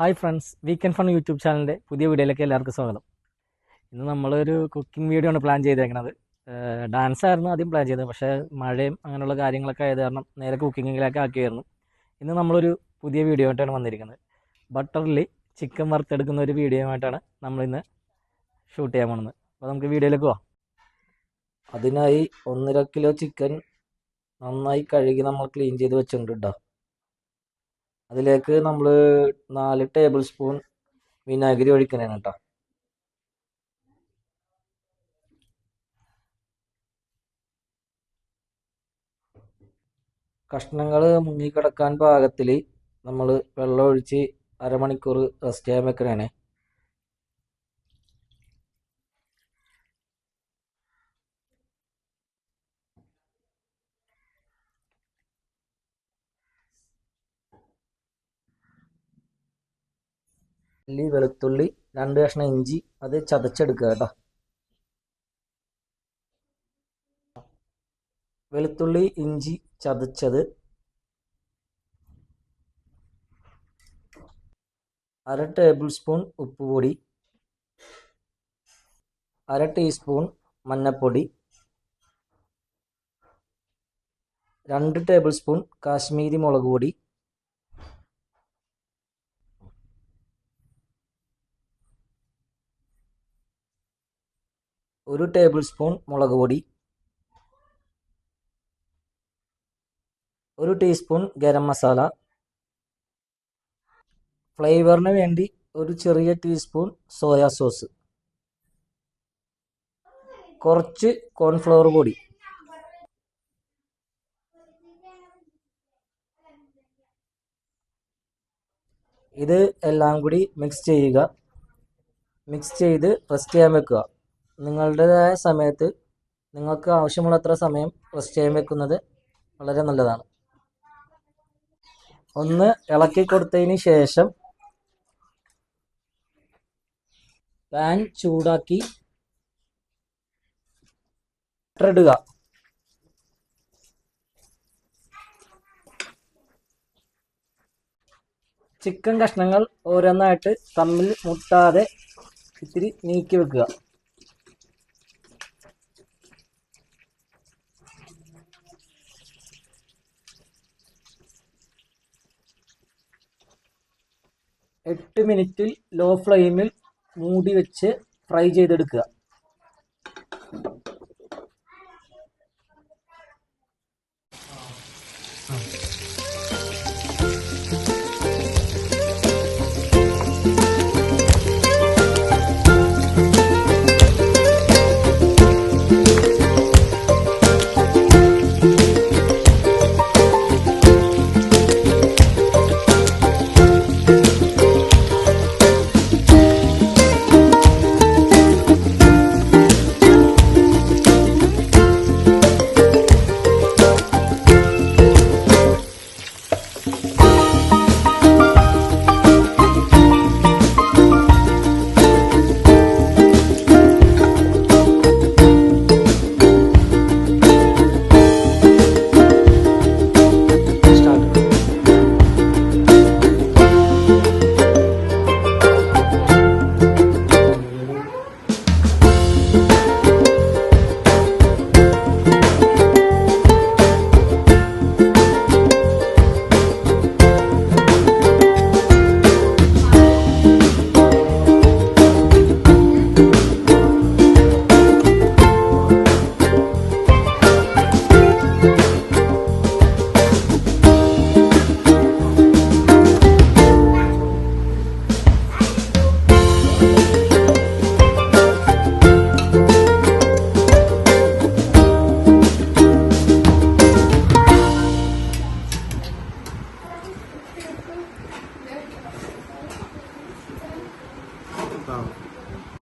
Hi friends, weekend fun YouTube ചാനലിൻ്റെ പുതിയ വീഡിയോയിലേക്ക് എല്ലാവർക്കും സ്വാഗതം. ഇന്ന് നമ്മളൊരു കുക്കിംഗ് വീഡിയോ ആണ് പ്ലാൻ ചെയ്തേക്കുന്നത്. ഡാൻസ് ആയിരുന്നു ആദ്യം പ്ലാൻ ചെയ്തത്, പക്ഷേ മഴയും അങ്ങനെയുള്ള കാര്യങ്ങളൊക്കെ ആയത് കാരണം നേരെ കുക്കിങ്ങിലേക്ക് ആക്കിയായിരുന്നു. ഇന്ന് നമ്മളൊരു പുതിയ വീഡിയോ ആയിട്ടാണ് വന്നിരിക്കുന്നത്. ബട്ടറിൽ ചിക്കൻ വറുത്തെടുക്കുന്ന ഒരു വീഡിയോ ആയിട്ടാണ് നമ്മളിന്ന് ഷൂട്ട് ചെയ്യാൻ പോകുന്നത്. അപ്പോൾ നമുക്ക് വീഡിയോയിലേക്ക് പോവാം. അതിനായി 1.5 കിലോ ചിക്കൻ നന്നായി കഴുകി നമ്മൾ ക്ലീൻ ചെയ്ത് വെച്ചിട്ടുണ്ട് കേട്ടോ. അതിലേക്ക് നമ്മൾ 4 ടേബിൾ സ്പൂൺ വിനാഗിരി ഒഴിക്കണേണ് കേട്ടോ. കഷ്ണങ്ങൾ മുങ്ങിക്കിടക്കാൻ പാകത്തിൽ നമ്മൾ വെള്ളം ഒഴിച്ച് അരമണിക്കൂർ റെസ്റ്റ് ചെയ്യാൻ വെക്കണേ. ഉള്ളി, വെളുത്തുള്ളി, 2 കഷ്ണം ഇഞ്ചി, അത് ചതച്ചെടുക്കുക കേട്ടോ. വെളുത്തുള്ളി ഇഞ്ചി ചതച്ചത്, 1/2 ടേബിൾ സ്പൂൺ ഉപ്പുപൊടി, 1/2 ടീസ്പൂൺ മഞ്ഞൾപ്പൊടി, 2 ടേബിൾ സ്പൂൺ കാശ്മീരി മുളക് പൊടി, 1 ടേബിൾ സ്പൂൺ മുളക് പൊടി, 1 ടീസ്പൂൺ ഗരം മസാല, ഫ്ലേവറിന് വേണ്ടി ഒരു ചെറിയ ടീസ്പൂൺ സോയാ സോസ്, കുറച്ച് കോൺഫ്ലവർ പൊടി. ഇത് എല്ലാം കൂടി മിക്സ് ചെയ്യുക. മിക്സ് ചെയ്ത് റെസ്റ്റ് ചെയ്യാൻ വെക്കുക. നിങ്ങളുടേതായ സമയത്ത് നിങ്ങൾക്ക് ആവശ്യമുള്ളത്ര സമയം റെസ്റ്റ് ചെയ്യാൻ വെക്കുന്നത് വളരെ നല്ലതാണ്. ഒന്ന് ഇളക്കി കൊടുത്തതിന് ശേഷം പാൻ ചൂടാക്കി ബട്ടർ ഇടുക. ചിക്കൻ കഷ്ണങ്ങൾ ഓരോന്നായിട്ട് തമ്മിൽ മുട്ടാതെ ഇത്തിരി നീക്കി വെക്കുക. എട്ട് മിനിറ്റിൽ ലോ ഫ്ലെയിമിൽ മൂടി വെച്ച് ഫ്രൈ ചെയ്തെടുക്കുക.